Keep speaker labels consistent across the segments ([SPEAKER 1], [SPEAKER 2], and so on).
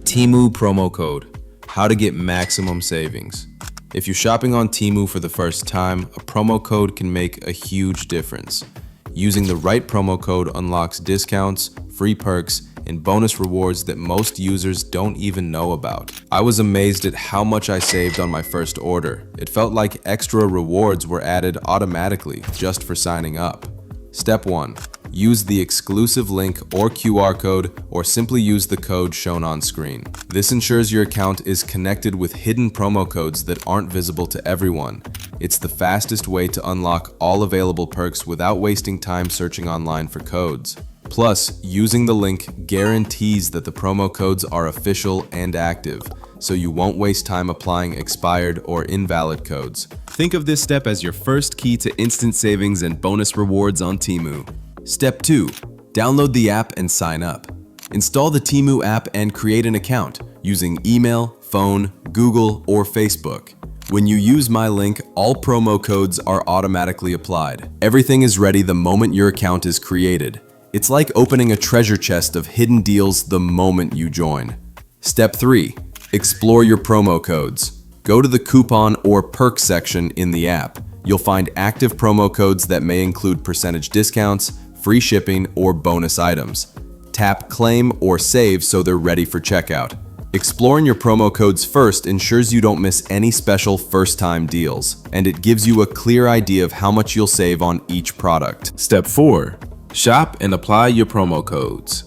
[SPEAKER 1] Temu promo code. How to get maximum savings. If you're shopping on Temu for the first time, a promo code can make a huge difference. Using the right promo code unlocks discounts, free perks, and bonus rewards that most users don't even know about. I was amazed at how much I saved on my first order. It felt like extra rewards were added automatically just for signing up. Step 1. Use the exclusive link or QR code, or simply use the code shown on screen. This ensures your account is connected with hidden promo codes that aren't visible to everyone. It's the fastest way to unlock all available perks without wasting time searching online for codes. Plus, using the link guarantees that the promo codes are official and active, so you won't waste time applying expired or invalid codes. Think of this step as your first key to instant savings and bonus rewards on Temu. Step 2. Download the app and sign up. Install the Temu app and create an account using email, phone, Google, or Facebook. When you use my link, all promo codes are automatically applied. Everything is ready the moment your account is created. It's like opening a treasure chest of hidden deals the moment you join. Step 3. Explore your promo codes. Go to the coupon or perk section in the app. You'll find active promo codes that may include percentage discounts, free shipping, or bonus items. Tap claim or save so they're ready for checkout. Exploring your promo codes first ensures you don't miss any special first-time deals, and it gives you a clear idea of how much you'll save on each product. Step 4. Shop and apply your promo codes.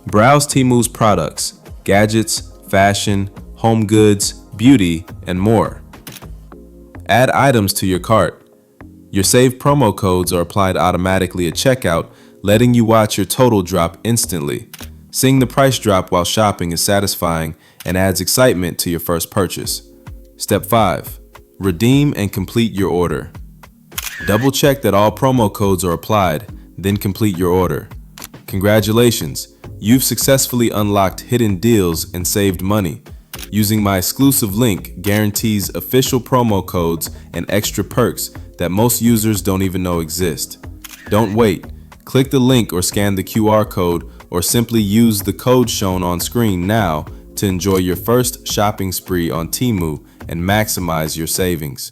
[SPEAKER 1] Browse Temu's products, gadgets, fashion, home goods, beauty, and more. Add items to your cart. Your saved promo codes are applied automatically at checkout, letting you watch your total drop instantly. Seeing the price drop while shopping is satisfying and adds excitement to your first purchase. Step 5. Redeem and complete your order. Double check that all promo codes are applied, then complete your order. Congratulations, you've successfully unlocked hidden deals and saved money. Using my exclusive link guarantees official promo codes and extra perks that most users don't even know exist. Don't wait. Click the link or scan the QR code, or simply use the code shown on screen now to enjoy your first shopping spree on Temu and maximize your savings.